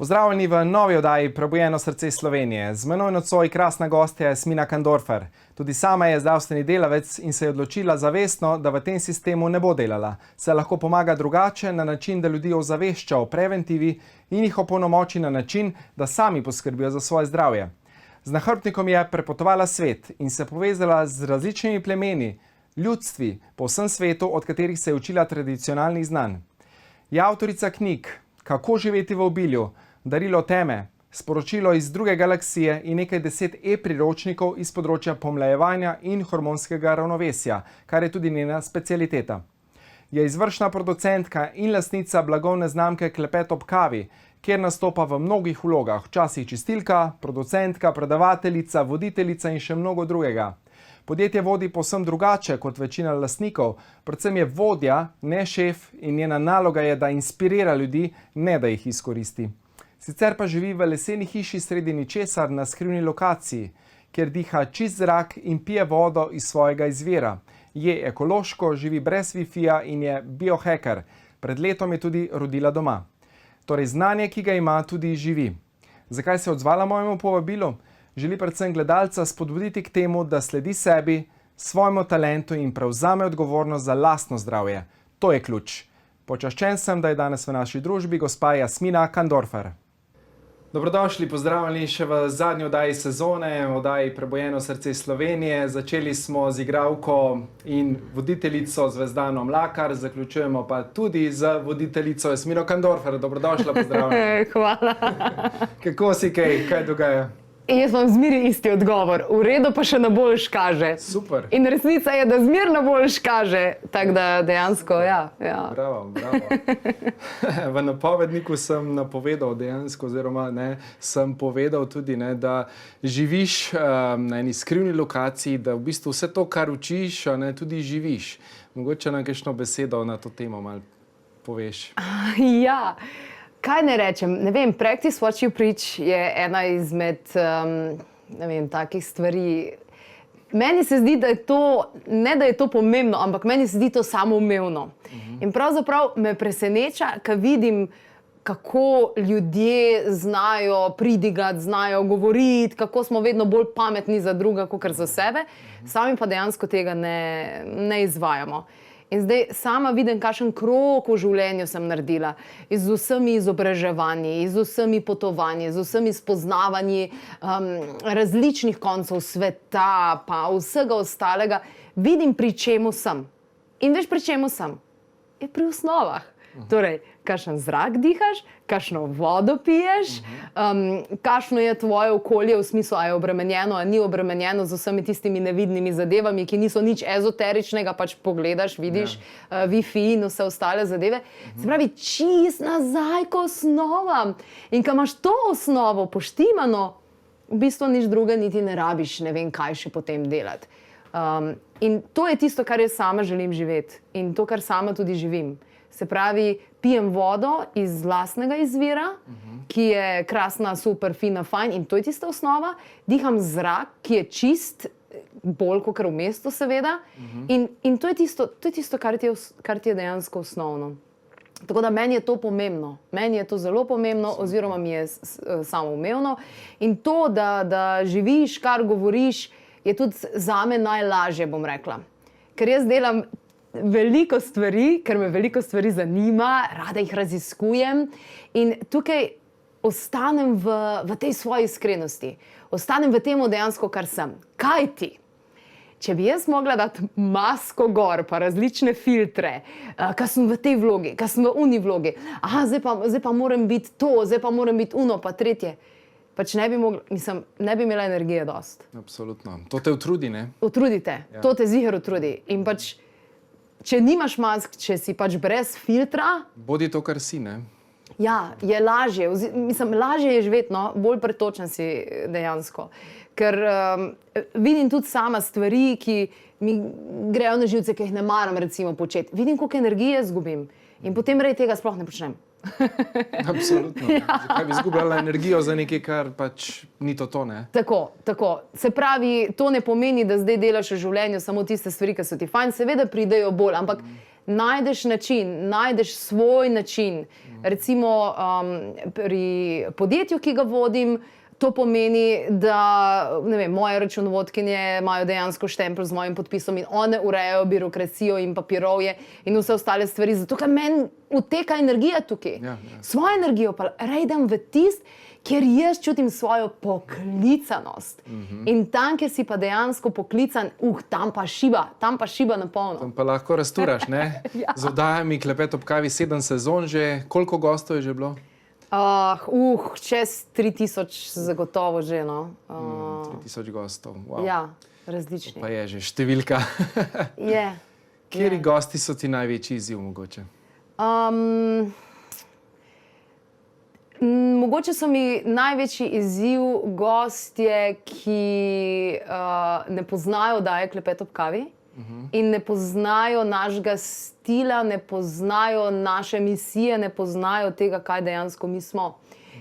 Pozdravljeni v novi oddaji Prebujeno srce Slovenije. Z menoj nocoj krasna gostja Jasmina Kandorfer. Tudi sama je zdravstveni delavec in se je odločila zavestno, da v tem sistemu ne bo delala. Se lahko pomaga drugače na način, da ljudi ozavešča o preventivi in jih opolnomoči na način, da sami poskrbijo za svoje zdravje. Z nahrbtnikom je prepotovala svet in se povezala z različnimi plemeni, ljudstvi po vsem svetu, od katerih se je učila tradicionalnih znanj. Je avtorica knjig Kako živeti v obilju, Darilo teme, Sporočilo iz druge galaksije in nekaj 10 e-priročnikov iz področja pomlajevanja in hormonskega ravnovesja, kar je tudi njena specialiteta. Je izvršna producentka in lastnica blagovne znamke Klepet ob kavi, kjer nastopa v mnogih vlogah, včasih čistilka, producentka, predavateljica, voditeljica in še mnogo drugega. Podjetje vodi povsem drugače kot večina lastnikov, predvsem je vodja, ne šef, in njena naloga je, da inspirira ljudi, ne da jih izkoristi. Sicer pa živi v leseni hiši sredi ničesar na skrivni lokaciji, kjer diha čist zrak in pije vodo iz svojega izvira. Je ekološko, živi brez Wi-Fija in je biohacker. Pred letom je tudi rodila doma. Torej znanje, ki ga ima, tudi živi. Zakaj se je odzvala mojemu povabilu? Želi predvsem gledalca spodbuditi k temu, da sledi sebi, svojemu talentu in prevzame odgovornost za lastno zdravje. To je ključ. Počaščen sem, da je danes v naši družbi gospa Jasmina Kandorfer. Dobrodošli, pozdravljeni še v zadnji oddaji sezone, oddaji Prebujeno srce Slovenije. Začeli smo z igralko in voditeljico Zvezdano Mlakar, zaključujemo pa tudi z voditeljico Jasmino Kandorfer. Dobrodošla, pozdravljeni. Hvala. Kako si kaj dogaja? Jaz vam zmeri isti odgovor. V redu pa še na boljš kaže. Super. In resnica je, da zmer na boljš kaže. Tako da dejansko, ja. Bravo. V napovedniku sem napovedal dejansko, oziroma sem povedal tudi, da živiš na eni skrivni lokaciji, da v bistvu vse to, kar učiš, tudi živiš. Mogoče nam kakšno besedo na to temo malo poveš. Ja. Kaj ne rečem? Ne vem, practice what you preach je ena izmed, takih stvari. Meni se zdi, da je to, ne da je to pomembno, ampak meni se zdi to samoumevno. In pravzaprav me preseneča, ko vidim, kako ljudje znajo pridigati, znajo govoriti, kako smo vedno bolj pametni za druga, kakor za sebe, sami pa dejansko tega ne izvajamo. In zdaj sama vidim, kakšen krog v življenju sem naredila. Z vsemi izobraževanji, z vsemi potovanji, z vsemi spoznavanji različnih koncev sveta, pa vsega ostalega. Vidim, pri čemu sem. In veš, pri čemu sem? Je pri osnovah. Torej, kakšen zrak dihaš, kakšno vodo piješ, kakšno je tvoje okolje v smislu, a je obremenjeno, a ni obremenjeno z vsemi tistimi nevidnimi zadevami, ki niso nič ezoteričnega, pač pogledaš, vidiš Wi-Fi in vse ostale zadeve. Se pravi, čist nazaj k osnovam. In ko imaš to osnovo poštimano, v bistvu nič druga niti ne rabiš, ne vem, kaj še potem delati. In to je tisto, kar jaz sama želim živeti. In to, kar sama tudi živim. Se pravi, pijem vodo iz lastnega izvira, ki je krasna, super, fina, fajn in to je tista osnova. Diham zrak, ki je čist, bolj kot v mestu seveda. In to je tisto, kar ti je dejansko osnovno. Tako da meni je to pomembno. Meni je to zelo pomembno oziroma mi je samoumevno. In to, da živiš, kar govoriš, je tudi zame najlažje, bom rekla. Ker jaz delam veliko stvari, ker me veliko stvari zanima, rada jih raziskujem in tukaj ostanem v tej svoji iskrenosti. Ostanem v temu dejansko, kar sem. Kaj ti? Če bi jaz mogla dati masko gor, pa različne filtre, kaj sem v tej vlogi, kaj sem v uni vlogi, zdaj pa moram biti to, zdaj pa moram biti uno, pa tretje. Pač ne bi imela energije dost. Absolutno. To te utrudi, ne? Utrudite. Ja. To te ziher utrudi. In pač, če nimaš mask, če si pač brez filtra... Bodi to, kar si, ne? Ja, je lažje. Lažje je živeti, no? Bolj pretočen si dejansko. Ker vidim tudi sama stvari, ki mi grejo na živce, ki jih ne maram recimo početi. Vidim, koliko energije izgubim. In potem rej tega sploh ne počnem. Absolutno. Zakaj bi izgubljala energijo za nekaj, kar pač ni to, ne? Tako. Se pravi, to ne pomeni, da zdaj delaš v življenju samo tiste stvari, ki so ti fajn, seveda pridejo bolj, ampak najdeš način, najdeš svoj način. Recimo pri podjetju, ki ga vodim, to pomeni, da moje računovodkinje imajo dejansko štempelj z mojim podpisom in one urejajo birokracijo in papirovje in vse ostale stvari, zato ker meni uteka energija tukaj. Svojo energijo pa rejdem v tist, kjer jaz čutim svojo poklicanost. In tam, kjer si pa dejansko poklican, tam pa šiba na polno. Tam pa lahko rasturaš, ne? Z oddajami Klepet ob kavi 7 sezon že, koliko gostov je že bilo? Čez 3000 zagotovo že, no. 3000 gostov, wow. Ja, različni. Pa je že številka. Je. Kateri gosti so ti največji izziv mogoče? Mogoče so mi največji izziv gostje, ki ne poznajo oddaje Klepet ob kavi in ne poznajo našega stila, ne poznajo naše misije, ne poznajo tega, kaj dejansko mi smo.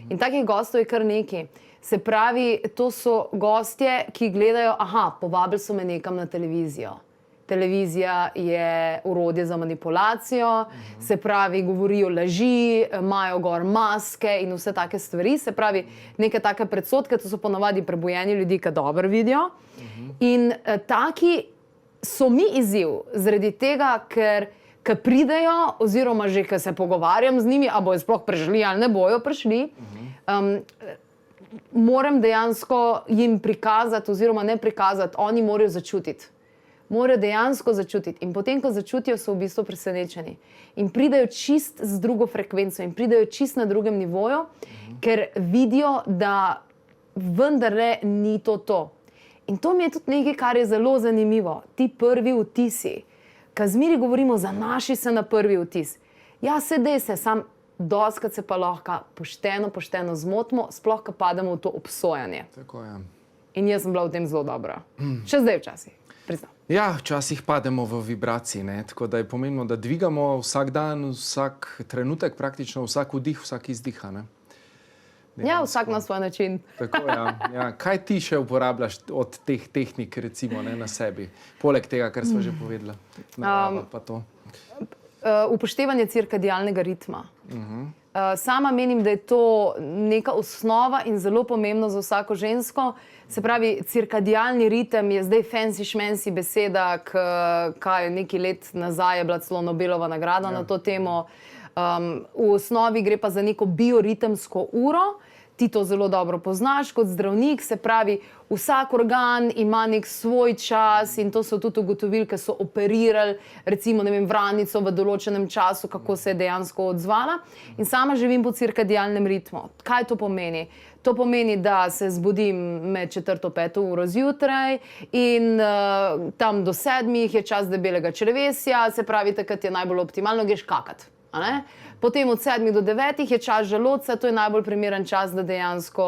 In takih gostov je kar nekaj. Se pravi, to so gostje, ki gledajo, povabili so me nekam na televizijo. Televizija je orodje za manipulacijo, se pravi, govorijo laži, imajo gor maske in vse take stvari. Se pravi, neke take predsodke, to so ponavadi prebujeni ljudi, ki dobro vidijo. In taki so mi izziv, zaradi tega, ker pridejo, oziroma že, ker se pogovarjam z njimi, a bojo sploh prišli ali ne bojo prišli, moram dejansko jim prikazati, oziroma ne prikazati, oni morajo začutiti. Morajo dejansko začutiti. In potem, ko začutijo, so v bistvu presenečeni. In pridejo čist z drugo frekvenco in pridejo čist na drugem nivoju, ker vidijo, da vendarle ni to. In to mi je tudi nekaj, kar je zelo zanimivo. Ti prvi vtisi. Kazmiri govorimo, zanaši se na prvi vtis. Ja, sedaj se, sam dostikrat se pa lahko pošteno zmotimo, sploh, ko pademo v to obsojanje. Tako je. In jaz sem bila v tem zelo dobra. Še zdaj včasih, priznam. Ja, včasih pademo v vibraciji, ne? Tako da je pomembno, da dvigamo vsak dan, vsak trenutek, praktično vsak vdih, vsak izdiha. Ne? Ja, vsak na svoj način. Tako, ja. Kaj ti še uporabljaš od teh tehnik, recimo, ne, na sebi? Poleg tega, kar smo že povedali. Narava pa to. Upoštevanje cirkadialnega ritma. Sama menim, da je to neka osnova in zelo pomembno za vsako žensko. Se pravi, cirkadialni ritem je zdaj fancy šmensi beseda, kaj nekaj let nazaj je bila celo Nobelova nagrada na to temo. V osnovi gre pa za neko bioritemsko uro. Ti to zelo dobro poznaš kot zdravnik, se pravi, vsak organ ima nek svoj čas in to so tudi ugotovili, ker so operirali, recimo, vranico v določenem času, kako se je dejansko odzvala. In sama živim po cirkadialnem ritmu. Kaj to pomeni? To pomeni, da se zbudim med 4-5 uro zjutraj in tam do 7 je čas debelega črevesja, se pravi, takrat je najbolj optimalno, greš kakat. Potem od 7 do 9 je čas želodca, to je najbolj primeren čas, da dejansko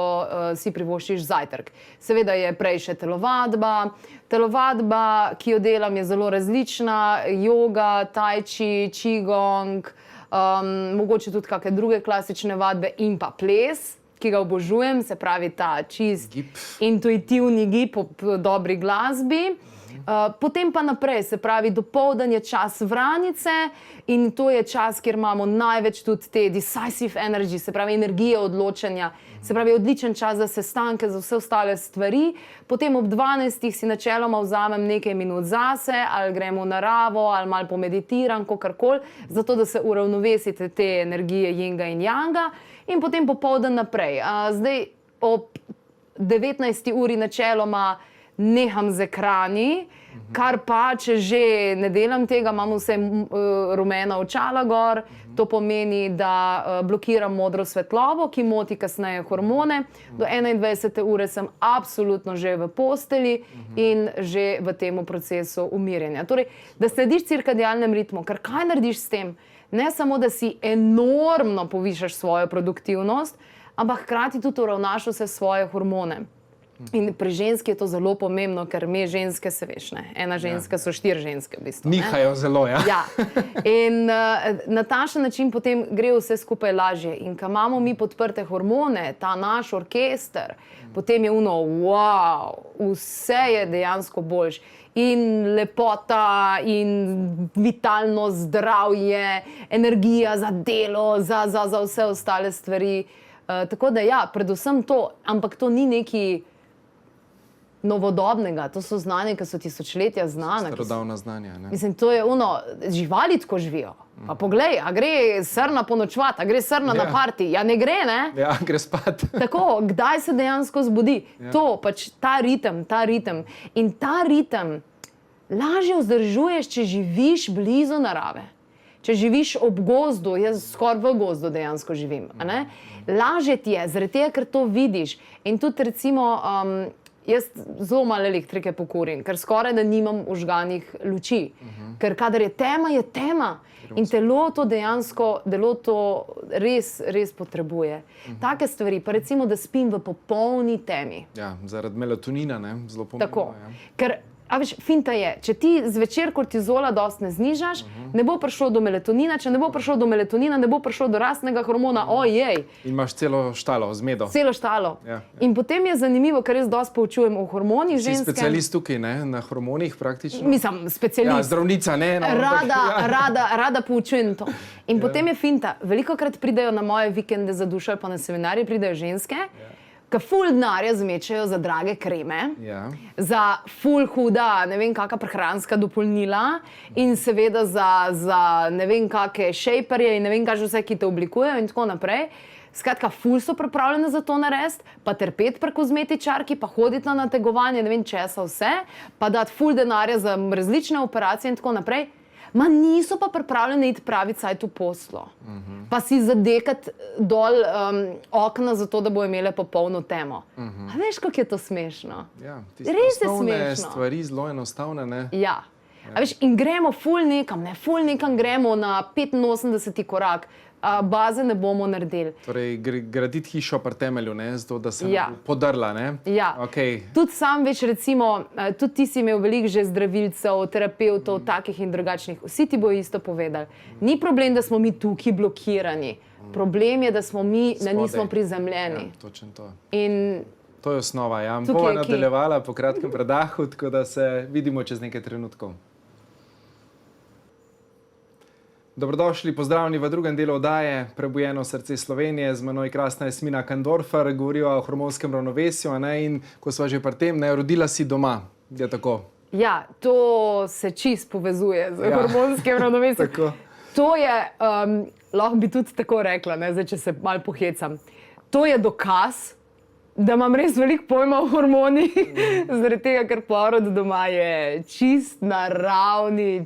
si privoščiš zajtrk. Seveda je prej še telovadba. Telovadba, ki jo delam, je zelo različna. Joga, tai chi, qigong, mogoče tudi kakšne druge klasične vadbe in pa ples, ki ga obožujem, se pravi ta čist intuitivni gib ob dobri glasbi. Potem pa naprej, se pravi, dopoldan je čas vranice in to je čas, kjer imamo največ tudi te decisive energy, se pravi energije odločanja, se pravi odličen čas za sestanke, za vse ostale stvari. Potem ob 12 si načeloma vzamem nekaj minut zase, ali gremo v naravo, ali malo pomeditiram, kakorkoli, zato da se uravnovesite te energije yinga in yanga in potem popoldan naprej. Zdaj ob 19 uri načeloma neham z ekrani, kar pa, če že ne delam tega, imam vse rumena očala gor, to pomeni, da blokiram modro svetlobo, ki moti kasneje hormone. Do 21. ure sem absolutno že v posteli in že v tem procesu umirjenja. Torej, da slediš cirkadialnem ritmu, ker kaj narediš s tem? Ne samo, da si enormno povišaš svojo produktivnost, ampak hkrati tudi uravnaš vse svoje hormone. In pri ženski je to zelo pomembno, ker me ženske, se veš, ne. Ena ženska so 4 ženske v bistvu. Nihajo zelo, ja. Ja. In na takšen način potem gre vse skupaj lažje. In ko imamo mi podprte hormone, ta naš orkester, potem je wow, vse je dejansko boljš. in lepota, in vitalnost, zdravje, energija za delo, za vse ostale stvari. Tako da ja, predvsem to, ampak to ni neki novodobnega, to so znanja, ki so tisočletja znana. Starodavna znanja, ne? Mislim, to je živali tako živijo. Pa poglej, a gre srna ponočvat, a gre srna na parti, ja ne gre, ne? Ja, gre spat. Tako, kdaj se dejansko zbudi? To, pač ta ritem. In ta ritem lažje vzdržuješ, če živiš blizu narave. Če živiš ob gozdu, jaz skoraj v gozdu dejansko živim, a ne? Lažje ti je, zaradi tega, ker to vidiš. In tudi recimo, jaz zelo malo elektrike pokurim, ker skoraj da nimam vžganih luči. Ker kadar je tema, je tema. In telo to dejansko, res potrebuje. Take stvari, pa recimo, da spim v popolni temi. Ja, zaradi melatonina, ne? Zelo pomembno. Tako, Ja. ker a veš, finta je, če ti zvečer kortizola dosti ne znižaš, ne bo prišlo do melatonina, če ne bo prišlo do melatonina, ne bo prišlo do rastnega hormona, ojej. In imaš celo štalo, zmedo. Celo štalo. Ja. In potem je zanimivo, ker jaz dosti poučujem o hormonih Si ženske. specialist tukaj, ne? Na hormonih praktično. Mislim, Ja, specialist. zdravnica, ne? No, ampak- Rada poučujem to. In potem je finta. Velikokrat pridejo na moje vikende za dušo ali pa na seminarje pridejo ženske, ki ful denarja zmečajo za drage kreme, Ja. za ful huda, ne vem kakšna prehranska dopolnila in seveda za ne vem kakšne šejperje in ne vem kaj že vse, ki te oblikujejo in tako naprej. Skratka, ful so pripravljene za to narediti, pa trpeti pri kozmetičarki, pa hoditi na nategovanje, ne vem česa vse, pa dati ful denarja za različne operacije in tako naprej. Ma niso pa pripravljene iti pravi cajt v poslo. Pa si zadekati dol okna zato, da bo imele popolno temo. A veš, kako je to smešno? Ja, tiste Res je osnovne smešno. stvari zelo enostavne, ne? Ja. A veš, in gremo ful nekam gremo na 85. korak. Baze ne bomo naredili. Torej, graditi hišo pri temelju, ne? Zato, da se Ja. ne bo podrla, ne? Ja. Okay. Tudi sam veš, recimo, tudi ti si imel veliko že zdravilcev, terapevtov, takih in drugačnih. Vsi ti bojo isto povedali. Ni problem, da smo mi tukaj blokirani. Problem je, da smo mi, da nismo Spodaj. prizemljeni. Ja, točno to. In To je osnova. Ja. Tukaj Bova je key. nadaljevala po kratkem predahu, tako da se vidimo čez nekaj trenutkov. Dobrodošli, pozdravljeni v drugem delu oddaje Prebujeno srce Slovenije. Z menoj krasna Jasmina Kandorfer, govoriva o hormonskem ravnovesju, a ne? In ko sva že pri tem, ne, rodila si doma. Je tako? ja, to se čist povezuje z hormonskim ravnovesjem. Tako. To je, lahko bi tudi tako rekla, ne, zdaj, če se malo pohecam. To je dokaz, da imam res veliko pojma o hormonih, zaradi tega, ker porod doma je čist naravni,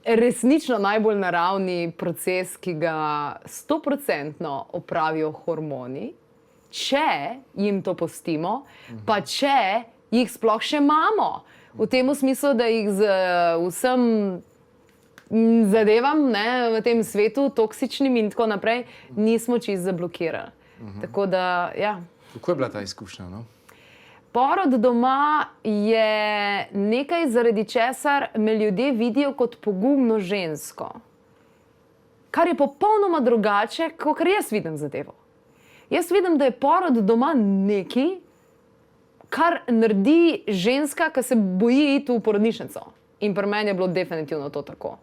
resnično najbolj naravni proces, ki ga 100% opravijo hormoni, če jim to pustimo, pa če jih sploh še imamo. V tem smislu, da jih z vsem zadevam, ne, v tem svetu, toksičnim in tako naprej, nismo čisto zablokirali. Tako da, ja. Kako je bila ta izkušnja? No? Porod doma je nekaj, zaradi česar me ljudje vidijo kot pogumno žensko. Kar je popolnoma drugače, kot jaz vidim zadevo. Jaz vidim, da je porod doma nekaj, kar naredi ženska, ki se boji iti v porodnišnico. In pri meni je bilo definitivno to tako.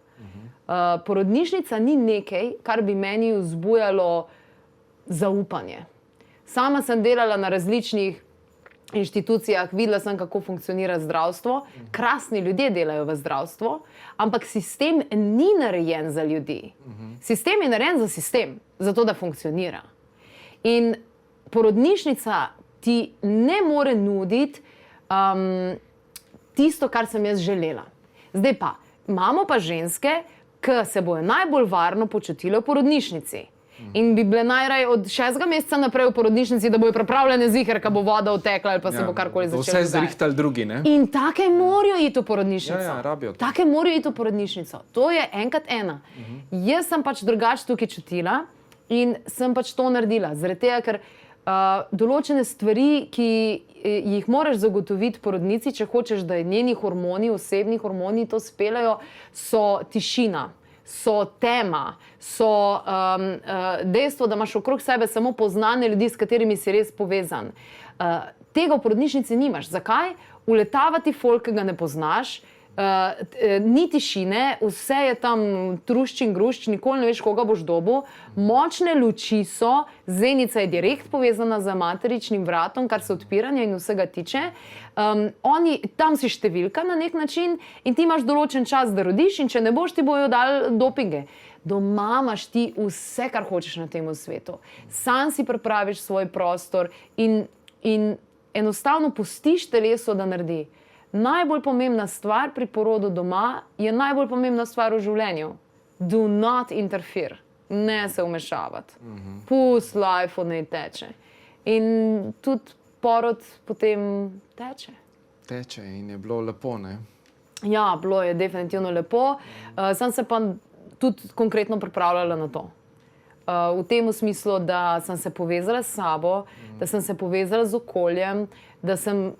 Porodnišnica ni nekaj, kar bi meni vzbujalo zaupanje. Sama sem delala na različnih inštitucijah, videla sem, kako funkcionira zdravstvo. Krasni ljudje delajo v zdravstvu, ampak sistem ni narejen za ljudi. Sistem je narejen za sistem, zato da funkcionira. In porodnišnica ti ne more nuditi tisto, kar sem jaz želela. Zdaj pa, imamo pa ženske, ki se bojo najbolj varno počutile v porodnišnici. In bi bile najraje od 6. meseca naprej v porodnišnici, da bojo pripravljene ziher, ko bo voda odtekla ali pa se bo karkoli začelo. Vse zrihtali drugi, ne? In take morajo iti v porodnišnico. Ja, rabijo to. Take morajo iti v porodnišnico. To je enkrat ena. Jaz sem pač drugače tukaj čutila in sem pač to naredila. Zaradi tega, ker določene stvari, ki jih moraš zagotoviti porodnici, če hočeš, da njeni hormoni, osebni hormoni to speljajo, so tišina, so tema, so dejstvo, da imaš okrog sebe samo poznane ljudi, s katerimi si res povezan. Tega v porodnišnici nimaš. Zakaj? Uletavati folk, ki ga ne poznaš, ni tišine, vse je tam trušč in grušč, nikoli ne veš, koga boš dobil. Močne luči so, zenica je direkt povezana z materičnim vratom, kar se odpiranja in vsega tiče. Tam si številka na nek način in ti imaš določen čas, da rodiš, in če ne boš, ti bojo dali dopinge. Doma imaš ti vse, kar hočeš na tem svetu. Sam si pripraviš svoj prostor in enostavno pustiš telesu, da naredi. Najbolj pomembna stvar pri porodu doma je najbolj pomembna stvar v življenju. Do not interfere. Ne se vmešavati. Pust life naj teče. In tudi porod potem teče. Teče in je bilo lepo, ne? Ja, bilo je definitivno lepo. Sem se pa tudi konkretno pripravljala na to. V tem smislu, da sem se povezala s sabo, da sem se povezala z okoljem, da sem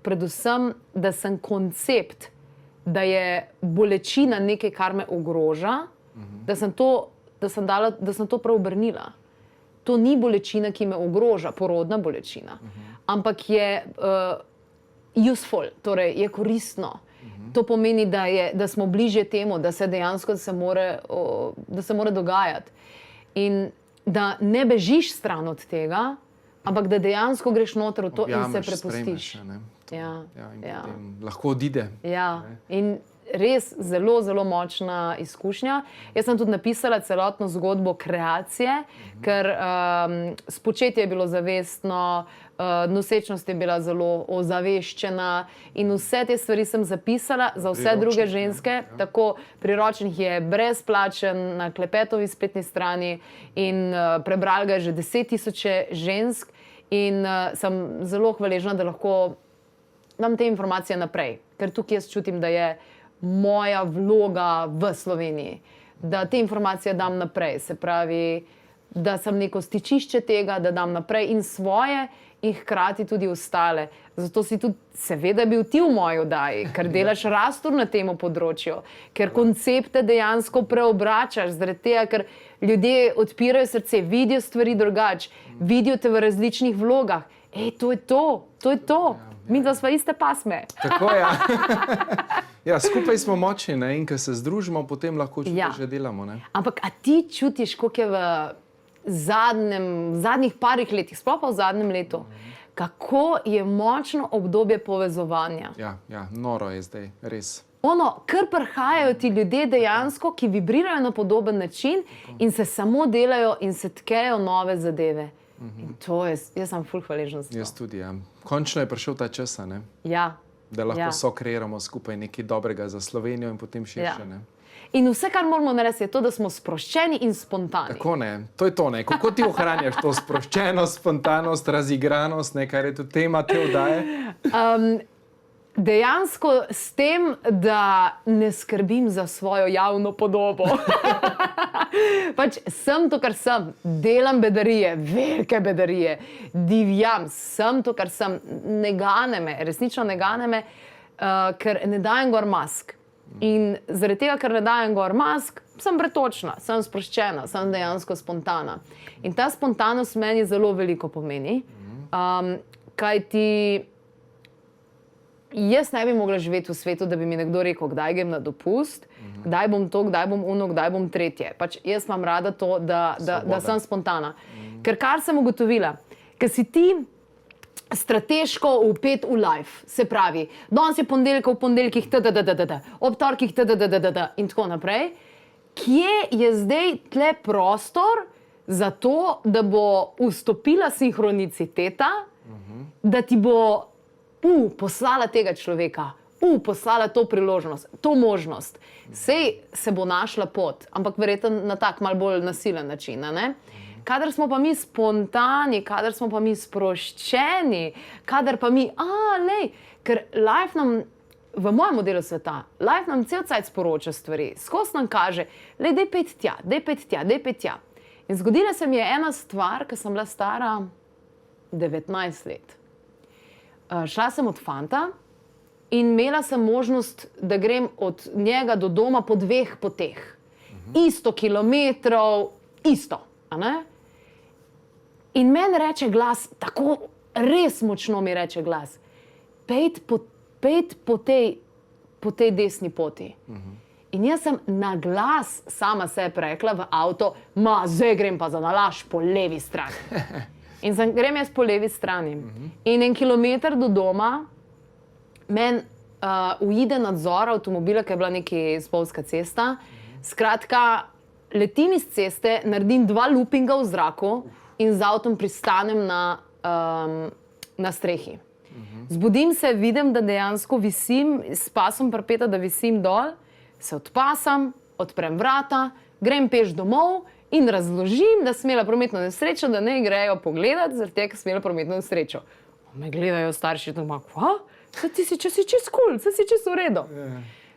predvsem, da sem koncept, da je bolečina nekaj, kar me ogroža, da sem to preobrnila. To ni bolečina, ki me ogroža, porodna bolečina, ampak je useful, torej je koristno. To pomeni, da smo bližje temu, da se dejansko da se mora dogajati. In da ne bežiš stran od tega, ampak da dejansko greš noter v to in se prepustiš. In potem lahko odide. Ja, in res zelo, zelo močna izkušnja. Jaz sem tudi napisala celotno zgodbo kreacije, ker spočetje je bilo zavestno, nosečnost je bila zelo ozaveščena in vse te stvari sem zapisala za vse druge ženske. Tako priročnik je brezplačen na Klepetovi spletni strani in prebrali ga je že 10.000 žensk in sem zelo hvaležna, da lahko dam te informacije naprej, ker tukaj jaz čutim, da je moja vloga v Sloveniji, da te informacije dam naprej, se pravi, da sem neko stičišče tega, da dam naprej in svoje in hkrati tudi ostale. Zato si tudi seveda bil ti v moji oddaji, ker delaš rastur na tem področju, ker koncepte dejansko preobračaš, zaradi tega, ker ljudje odpirajo srce, vidijo stvari drugače, vidijo te v različnih vlogah. To je to. Mi dva sva iste pasme. Tako je. Ja, skupaj smo močni, ne? In ko se združimo, potem lahko že delamo. Ne? Ampak a ti čutiš, koliko je v zadnjih parih letih, sploh pa v zadnjem letu, kako je močno obdobje povezovanja? Ja, noro je zdaj, res. Kar prihajajo ti ljudje dejansko, ki vibrirajo na podoben način in se samo delajo in se tkejo nove zadeve. In to je, jaz sem ful hvaležna za to. Jaz tudi, ja. Končno je prišel ta čas, ne? Ja. Da lahko sokreiramo skupaj nekaj dobrega za Slovenijo in potem širše, ne? In vse, kar moramo narediti, je to, da smo sproščeni in spontani. Tako ne, to je to, ne. Kako ti ohranjaš to sproščenost, spontanost, razigranost, ne, kar je tudi tema te oddaje? Dejansko s tem, da ne skrbim za svojo javno podobo. Pač sem to, kar sem. Delam bedarije, velike bedarije. Divjam, sem to, kar sem. Ne gane me, resnično ne gane me, ker ne dajem gor mask. In zaradi tega, ker ne dajem gor mask, sem pretočna, sem sproščena, sem dejansko spontana. In ta spontanost meni zelo veliko pomeni, kajti jaz ne bi mogla živeti v svetu, da bi mi nekdo rekel, kdaj grem na dopust, kdaj bom to, kdaj bom ono, kdaj bom tretje. Pač jaz imam rada to, da sem spontana. Ker kar sem ugotovila, ker si ti strateško vpet v life, se pravi, danes je ponedeljka, v ponedeljkih ob torkih in tako naprej, kje je zdaj tle prostor za to, da bo vstopila sinhroniciteta, da ti bo poslala tega človeka, poslala to priložnost, to možnost. Sej se bo našla pot, ampak verjetno na tak mal bolj nasilen način, ne? Kadar smo pa mi spontani, kadar smo pa mi sproščeni, kadar pa mi, ker life nam, v mojem modelu sveta, life nam cel cajt sporoča stvari, skozi nam kaže, dej pet tja. In zgodila se mi je ena stvar, ko sem bila stara 19 let. Šla sem od fanta in imela sem možnost, da grem od njega do doma po 2 poteh. isto kilometrov, isto. A ne? In meni reče glas, tako res močno mi reče glas, pejt po tej desni poti. In jaz sem na glas sama sebe rekla v avto, zdaj grem pa za nalašč po levi strani. In grem jaz po levi strani. In 1 kilometer do doma meni uide nadzor avtomobila, ker je bila neka spolzka cesta. Skratka, letim iz ceste, naredim 2 loopinga v zraku in z avtom pristanem na strehi. Zbudim se, vidim, da dejansko visim, s pasom prpeta, da visim dol, se odpasam, odprem vrata, grem peš domov in razložim, da sem imela prometno nesrečo, da ne grejo pogledati, zaradi tega, ker sem imela prometno nesrečo. Me gledajo starši doma, kva? Če si čist cool, si čist v redu.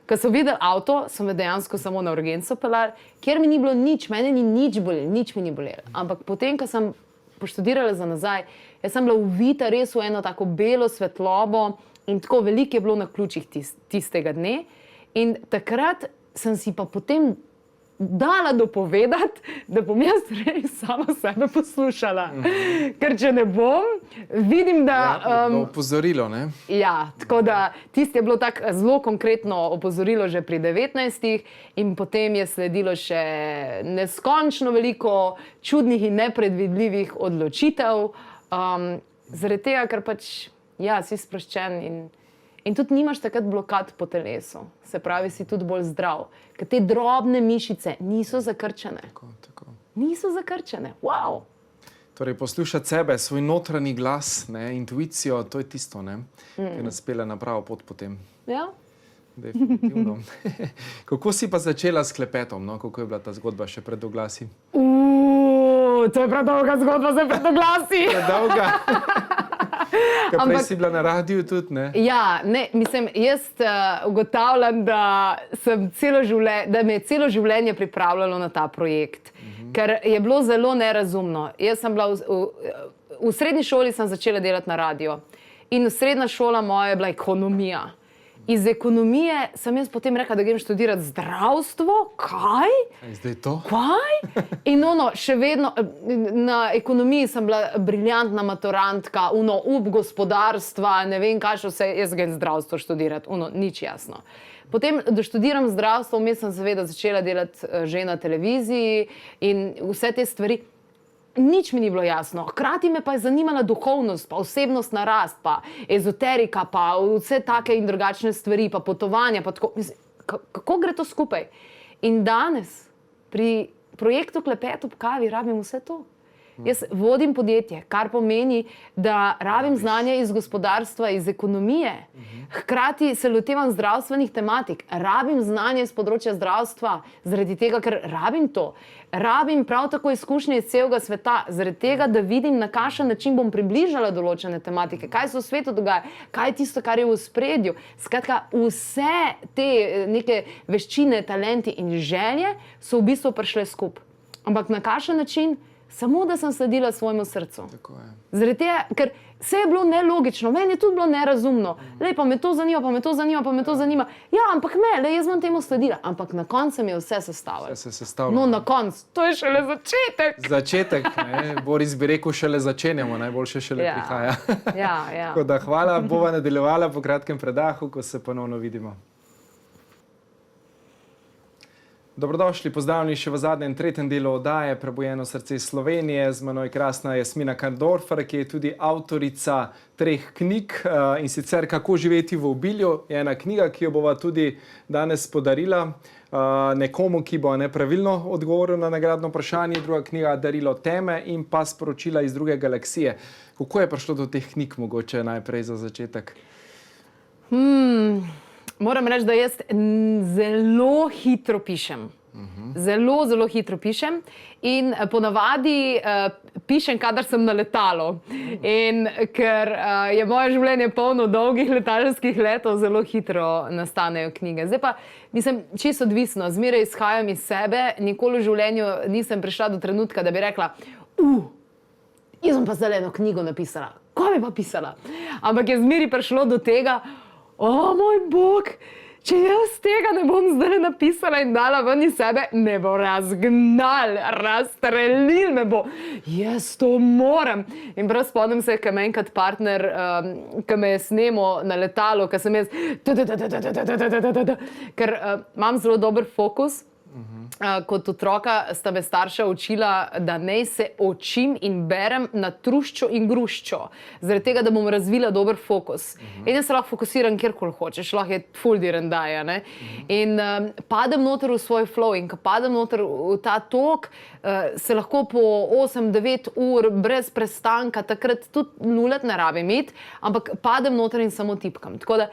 Ko so videli avto, so me dejansko samo na urgenco peljali, kjer mi ni bilo nič, mene ni nič bolelo, nič mi ni bolelo. Ampak potem, ko sem poštudirala za nazaj, jaz sem bila uvita res v eno tako belo svetlobo in tako veliko je bilo na ključih tistega dne. In takrat sem si pa potem dala dopovedati, da bom jaz res sama sebe poslušala. Ker če ne bom, vidim, da... opozorilo, ne? Ja, tako da tisti je bilo tako zelo konkretno opozorilo že pri 19 in potem je sledilo še neskončno veliko čudnih in nepredvidljivih odločitev. Zaradi tega, ker pač, si sproščen in tudi nimaš takrat blokad po telesu. Se pravi, si tudi bolj zdrav. Ker te drobne mišice niso zakrčene. Tako. Niso zakrčene. Wow! Torej, poslušati sebe, svoj notranji glas, intuicijo, to je tisto, ki nas pelje na pravo pot potem. Ja. Definitivno. Kako si pa začela s klepetom? Kako je bila ta zgodba še pred oglasi? To je predolga zgodba za pred oglasi. Predolga. Prej si bila na radiju tudi, ne? Ja, mislim, jaz ugotavljam, da me je celo življenje pripravljalo na ta projekt, ker je bilo zelo nerazumno. Jaz sem bila v srednji šoli sem začela delati na radio in srednja šola moja je bila ekonomija. Iz ekonomije sem jaz potem rekla, da grem študirati zdravstvo. Kaj? Zdaj to? Kaj? In še vedno na ekonomiji sem bila briljantna maturantka, gospodarstva, ne vem kaj še vse, jaz grem zdravstvo študirati, nič jasno. Potem, da študiram zdravstvo, vmes sem seveda začela delati že na televiziji in vse te stvari. Nič mi ni bilo jasno. Hkrati me pa je zanimala duhovnost, pa osebnostna rast, pa ezoterika, pa vse take in drugačne stvari, pa potovanja, pa tako. Kako gre to skupaj? In danes pri projektu Klepet ob kavi rabim vse to. Jaz vodim podjetje, kar pomeni, da rabim znanje iz gospodarstva, iz ekonomije. Hkrati se lotevam zdravstvenih tematik. Rabim znanje iz področja zdravstva, zaradi tega, ker rabim to. Rabim prav tako izkušnje iz celega sveta, zaradi tega, da vidim, na kakšen način bom približala določene tematike, kaj se v svetu dogaja, kaj je tisto, kar je v ospredju. Skratka, vse te neke veščine, talenti in želje so v bistvu prišle skupaj. Ampak na kakšen način? Samo, da sem sledila svojemu srcu. Zaradi tega, ker vse je bilo nelogično, meni je tudi bilo nerazumno. Pa me to zanima, pa me to zanima, pa me to zanima. Ja, ampak jaz bom temu sledila. Ampak na koncu mi je vse sestavljalo. Vse se sestavlja. No, na koncu, to je šele začetek. Začetek, Boris bi rekel, šele začenjamo, najboljše šele prihaja. Ja. Tako da hvala, bova nadaljevala po kratkem predahu, ko se ponovno vidimo. Dobrodošli, pozdravljeni še v zadnjem, tretjem delu oddaje Prebujeno srce Slovenije. Z menoj krasna Jasmina Kandorfer, ki je tudi avtorica 3 knjig in sicer Kako živeti v obilju. Je ena knjiga, ki jo bova tudi danes podarila nekomu, ki bo nepravilno odgovoril na nagradno vprašanje. Druga knjiga Darilo teme in pa Sporočila iz druge galaksije. Kako je prišlo do teh knjig, mogoče najprej za začetek? Moram reči, da jaz zelo hitro pišem. Zelo hitro pišem in ponavadi pišem, kadar sem na letalu. In ker je moje življenje polno dolgih letalskih letov, zelo hitro nastanejo knjige. Zdaj pa, mislim, čisto odvisno, zmeraj izhajam iz sebe, nikoli v življenju nisem prišla do trenutka, da bi rekla, jaz bom pa zdaj eno knjigo napisala. Kaj bi pa pisala? Ampak je zmeraj prišlo do tega, moj bog, če jaz tega ne bom zdaj napisala in dala ven iz sebe, me bo razgnal, razstrelil me bo. Jaz to moram. In prav spomnim se, ko me enkrat partner, ko me je snemal na letalo, ko sem jaz, ker imam zelo dober fokus. Kot otroka sta me starša učila, da naj se učim in berem na truščo in gruščo. Zaradi tega, da bom razvila dober fokus. In jaz se lahko fokusiram kjerkoli hočeš, lahko je ful direndaja, ne. In padem noter v svoj flow in ko padem noter v ta tok, se lahko po 8-9 ur brez prestanka, takrat tudi nulet ne rabim iti, ampak padem noter in samo tipkam. Tako da,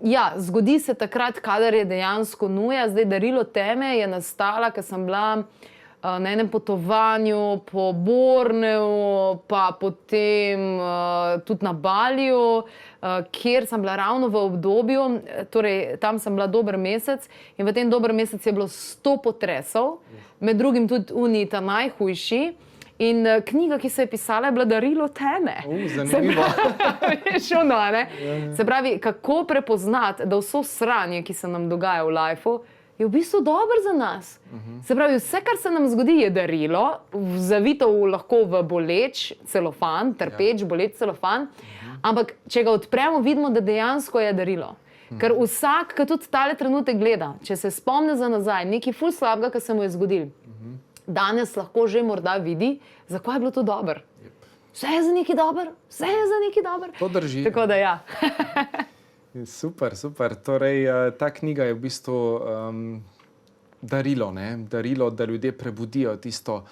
ja, zgodi se takrat, kadar je dejansko nuja. Zdaj, darilo teme je nastala, ker sem bila na enem potovanju po Borneu, pa potem tudi na Baliju, kjer sem bila ravno v obdobju, torej tam sem bila dober mesec in v tem dober mesec je bilo 100 potresov, med drugim tudi ta najhujši. In knjiga, ki se je pisala, je bila Darilo teme. Zanimivo. Se pravi, kako prepoznati, da vso sranje, ki se nam dogaja v lifeu, je v bistvu dobro za nas. Se pravi, vse, kar se nam zgodi, je darilo, zavito lahko v boleč celofan, trpeč, boleč celofan, ampak če ga odpremo, vidimo, da dejansko je darilo. Ker vsak, ki tudi tale trenutek gleda, če se spomne za nazaj, nekaj ful slabega, ki se mu je zgodil, danes lahko že morda vidi, zakaj je bilo to dobro. Vse je za nekaj dobro, vse je za nekaj dobro. To drži. Tako da ja. Super, super. Torej, ta knjiga je v bistvu darilo, ne? Darilo, da ljudje prebudijo tisto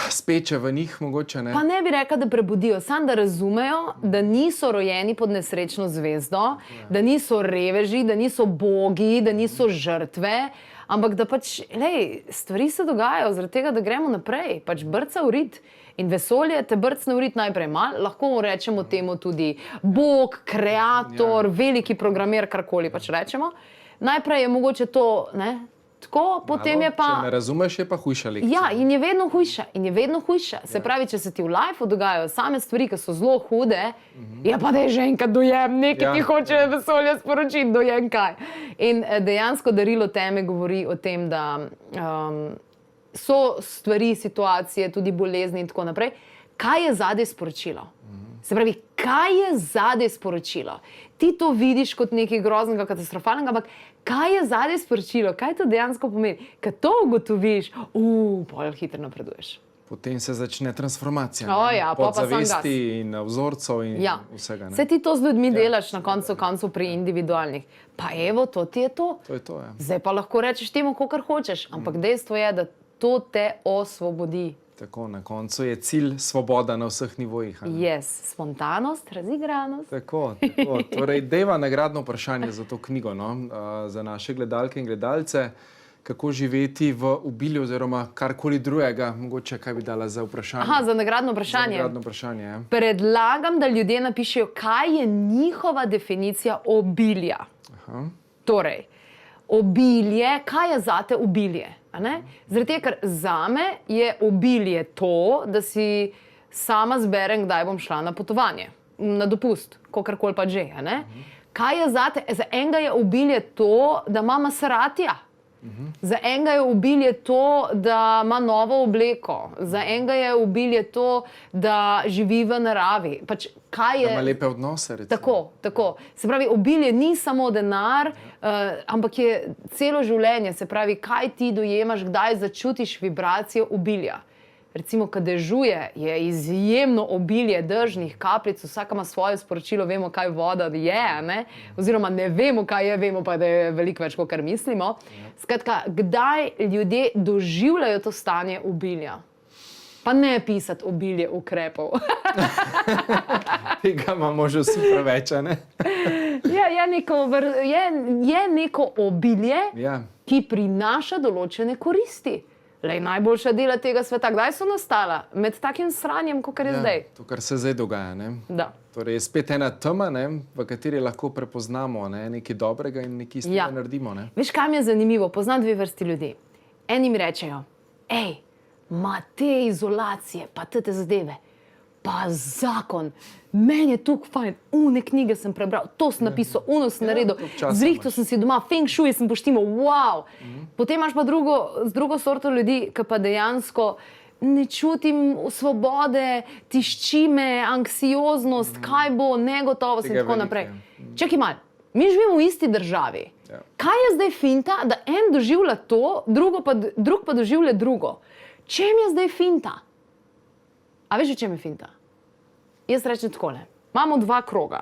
speče v njih, mogoče, ne? Pa ne bi rekla, da prebudijo, samo da razumejo, da niso rojeni pod nesrečno zvezdo, da niso reveži, da niso bogi, da niso žrtve, ampak da pač, lej, stvari se dogajajo zaradi tega, da gremo naprej, pač brca v rit. In vesolje te brcne v rit najprej mal, lahko rečemo temu tudi Bog, kreator, veliki programer, karkoli pač rečemo. Najprej je mogoče to, ne, tako, potem je pa... Če ne razumeš, je pa hujša lekcija. Ja, in je vedno hujša, in je vedno hujša. Se pravi, če se ti v lifeu dogajajo same stvari, ki so zelo hude, ja pa da je že enkrat dojem, nekaj ti hoče vesolje sporočiti, dojem kaj. In dejansko darilo teme govori o tem, da so stvari, situacije, tudi bolezni in tako naprej. Kaj je zadaj sporočilo? Se pravi, kaj je zadaj sporočilo? Ti to vidiš kot nekaj groznega, katastrofalnega, ampak kaj je zadaj sporočilo? Kaj to dejansko pomeni? Kad to ugotoviš, pol hitro napreduješ. Potem se začne transformacija. Podzavesti in vzorcev in vsega. Se ti to z ljudmi delaš na koncu pri individualnih. Pa evo, to ti je to. To je to, ja. Zdaj pa lahko rečeš temu, kakor hočeš, ampak dejstvo je, da to te osvobodi. Tako, na koncu je cilj svoboda na vseh nivojih. Spontanost, razigranost. Tako. Torej, dejva nagradno vprašanje za to knjigo, no? Za naše gledalke in gledalce. Kako živeti v obilju oziroma karkoli drugega, mogoče kaj bi dala za vprašanje. Za nagradno vprašanje. Za nagradno vprašanje, ja. Predlagam, da ljudje napišejo, kaj je njihova definicija obilja. Torej, obilje, kaj je zate obilje? Zaradi tega, ker zame je obilje to, da si sama zberem, kdaj bom šla na potovanje, na dopust, kakorkoli pa že. Kaj je zate? Za enega je obilje to, da ima Maseratija. Za enega je obilje to, da ima novo obleko. Za enega je obilje to, da živi v naravi. Pač, kaj je... Da ima lepe odnose, recimo. Tako. Se pravi, obilje ni samo denar, ampak je celo življenje. Se pravi, kaj ti dojemaš, kdaj začutiš vibracijo obilja. Recimo, kad dežuje, je izjemno obilje dežnih kapljic, vsaka ima svoje sporočilo, vemo, kaj voda je, ne? Oziroma ne vemo, kaj je, vemo pa, da je veliko več, kot mislimo. Skratka, kdaj ljudje doživljajo to stanje obilja? Pa ne pisati obilje ukrepov. Tega imamo že vsi preveč, ne? Je neko obilje, ki prinaša določene koristi. Najboljša dela tega sveta, kdaj so nastala? Med takim sranjem, kot je zdaj. To, kar se zdaj dogaja, ne? Da. Torej, je spet ena tema, ne? V kateri lahko prepoznamo nekaj dobrega in nekaj stvari naredimo, ne? Veš, kaj mi je zanimivo? Poznam dve vrsti ljudi. Eni mi rečejo, ma te izolacije, pa te zadeve, pa zakon. Meni je tukaj fajn, une knjige sem prebral, to sem napisal, uno sem naredil, zrihtal sem si doma, feng shui sem poštimal, wow. Potem imaš pa drugo sorto ljudi, ki pa dejansko ne čutim svobode, tišči me, anksioznost, kaj bo, negotovost in tako naprej. Čakaj malo, mi živimo v isti državi. Kaj je zdaj finta, da en doživlja to, drug pa doživlja drugo? Čem je zdaj finta? A veš, v čem je finta? Jaz rečem takole, imamo dva kroga.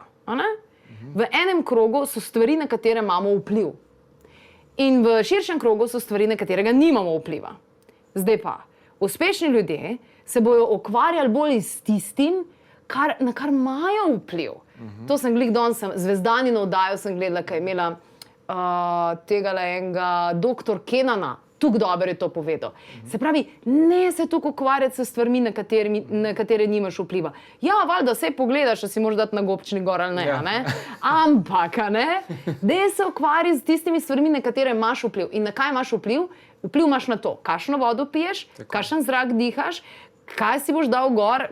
V enem krogu so stvari, na katere imamo vpliv. In v širšem krogu so stvari, na katerega nimamo vpliva. Zdaj pa, uspešni ljudje se bojo ukvarjali bolj s tistim, na kar imajo vpliv. To sem glih danes, Zvezdanino oddajo sem gledala, kaj je imela tegale enega doktor Kenana. Tukaj dobro je to povedal. Se pravi, ne se tukaj ukvarjati s stvarmi, na katere nimaš vpliva. Ja, valjda, sej pogledaš, da si moraš dati na gobčni gor ali ne. Ampak, daj se ukvarjati s tistimi stvarmi, na katere imaš vpliv. In na kaj imaš vpliv? Vpliv imaš na to, kakšno vodo piješ, kakšen zrak dihaš, kaj si boš dal gor,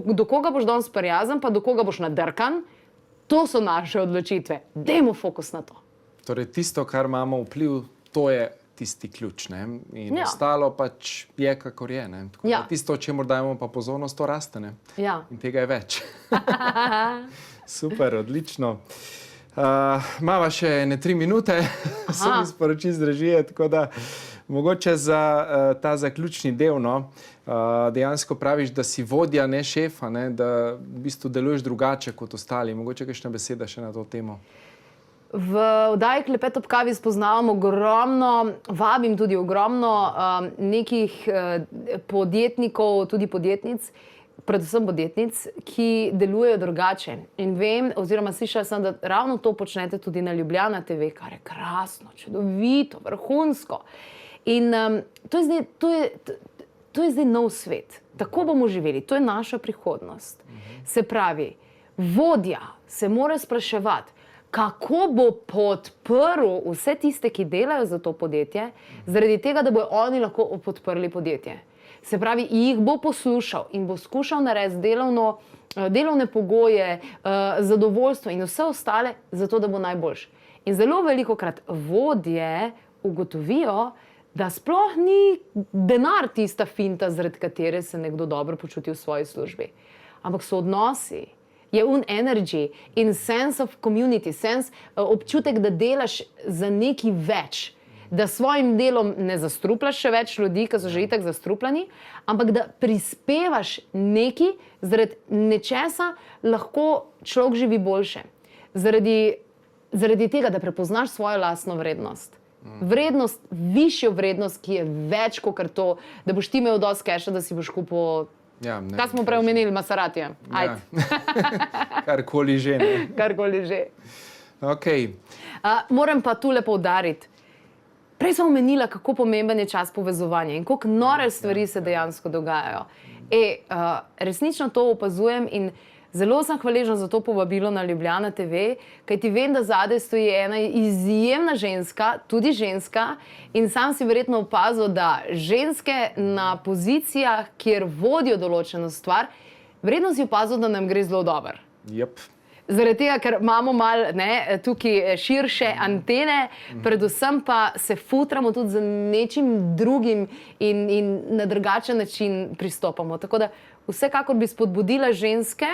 do koga boš danes prijazen, pa do koga boš nadrkan. To so naše odločitve. Dajmo fokus na to. Torej, tisto, kar imamo vpliv, to je tisti ključ, ne? In ostalo pač je, kakor je, ne? Tako da tisto, o čemur dajemo pa pozornost, to raste, ne? In tega je več. Super, odlično. Mava še 3 minute, so mi sporočili z režije, tako da mogoče za ta zaključni del, dejansko praviš, da si vodja, ne šefa, ne? Da v bistvu deluješ drugače kot ostali. Mogoče kakšna beseda še na to temo? V oddaji Klepet ob kavi spoznavam vabim tudi ogromno nekih podjetnikov, tudi podjetnic, predvsem podjetnic, ki delujejo drugače. In vem, oziroma slišala sem, da ravno to počnete tudi na Ljubljana TV, kar je krasno, čudovito, vrhunsko. In to je zdaj nov svet. Tako bomo živeli, to je naša prihodnost. Se pravi, vodja se mora spraševati, kako bo podprl vse tiste, ki delajo za to podjetje, zaradi tega, da bojo oni lahko podprli podjetje. Se pravi, jih bo poslušal in bo skušal narediti delovne pogoje, zadovoljstvo in vse ostale, zato da bo najboljši. In zelo velikokrat vodje ugotovijo, da sploh ni denar tista finta, zaradi katere se nekdo dobro počuti v svoji službi. Ampak so odnosi. Je energy in sense of community, občutek, da delaš za nekaj več. Da s svojim delom ne zastrupljaš še več ljudi, ki so že itak zastrupljeni, ampak da prispevaš nekaj, zaradi nečesa lahko človek živi boljše. Zaradi tega, da prepoznaš svojo lastno vrednost. Višjo vrednost, ki je več kot to, da boš ti imel dosti keša, da si boš kupil. Kaj smo prej omenili, Maseratija? Karkoli že. Karkoli že. Okay. Moram pa tule poudariti. Prej sem omenila, kako pomemben je čas povezovanja in koliko nore stvari se dejansko dogajajo. Resnično to opazujem in zelo sem hvaležna za to povabilo na Ljubljana TV, kajti vem, da zadaj stoji ena izjemna ženska, tudi ženska, in sam si verjetno opazil, da ženske na pozicijah, kjer vodijo določeno stvar, verjetno si opazil, da nam gre zelo dobro. Zaradi tega, ker imamo malo tukaj širše antene, predvsem pa se futramo tudi za nečim drugim in na drugačen način pristopamo. Tako da vsekakor bi spodbudila ženske,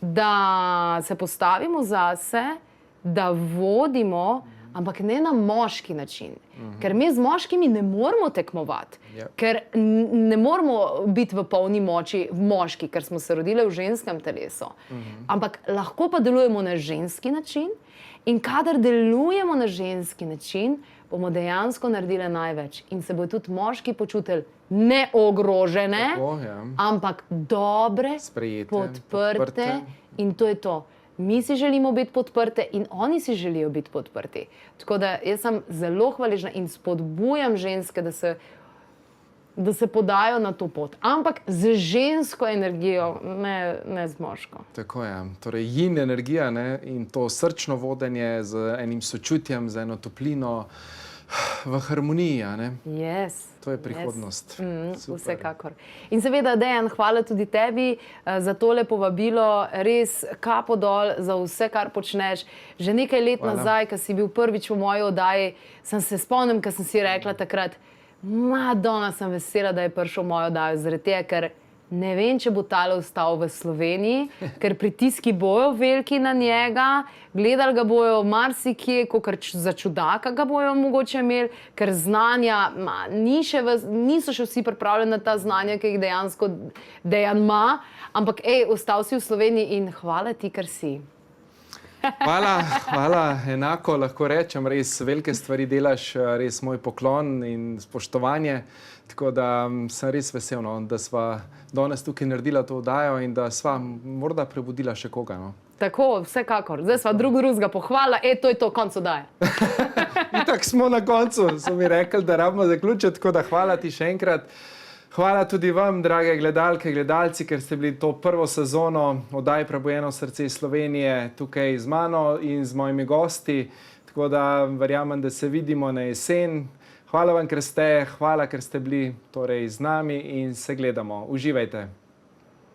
da se postavimo zase, da vodimo, ampak ne na moški način. Ker mi z moškimi ne moramo tekmovati, ker ne moramo biti v polni moči moški, ker smo se rodili v ženskem telesu. Ampak lahko pa delujemo na ženski način in kadar delujemo na ženski način, bomo dejansko naredili največ in se bodo tudi moški počutili neogrožene, ampak dobre, podprte in to je to. Mi si želimo biti podprte in oni si želijo biti podprti. Tako da jaz sem zelo hvaležna in spodbujam ženske, da se podajo na to pot. Ampak z žensko energijo, ne z moško. Tako je. Torej yin energija, ne? In to srčno vodenje z enim sočutjem, z eno toplino, v harmoniji, a ne? Yes. To je prihodnost. Super. Vsekakor. In seveda, Dejan, hvala tudi tebi za tole povabilo. Res kapo dol za vse, kar počneš. Že nekaj let nazaj, ko si bil prvič v moji oddaji, sem se spomnim, ko sem si rekla takrat, Madonna, sem vesela, da je prišel v mojo oddajo, zaradi tega, ker ne vem, če bo tale ostal v Sloveniji, ker pritiski bojo veliki na njega, gledali ga bojo marsikje, kakor za čudaka ga bojo mogoče imeli, ker znanja niso še vsi pripravljeni na ta znanja, ki jih dejansko Dejan ima, ampak ostal si v Sloveniji in hvala ti, ker si. Hvala, enako lahko rečem, res velike stvari delaš, res moj poklon in spoštovanje, tako da sem res vesel, da sva danes tukaj naredila to oddajo in da sva morda prebudila še koga. Tako, vsekakor. Zdaj sva drugega pohvala, to je to, konc oddaje. Itak smo na koncu, so mi rekli, da rabimo zaključiti, tako da hvala ti še enkrat. Hvala tudi vam, drage gledalke, gledalci, ker ste bili to prvo sezono oddaje Prebujeno srce iz Slovenije tukaj z mano in z mojimi gosti. Tako da verjamem, da se vidimo na jesen. Hvala vam, ker ste bili torej z nami in se gledamo. Uživajte.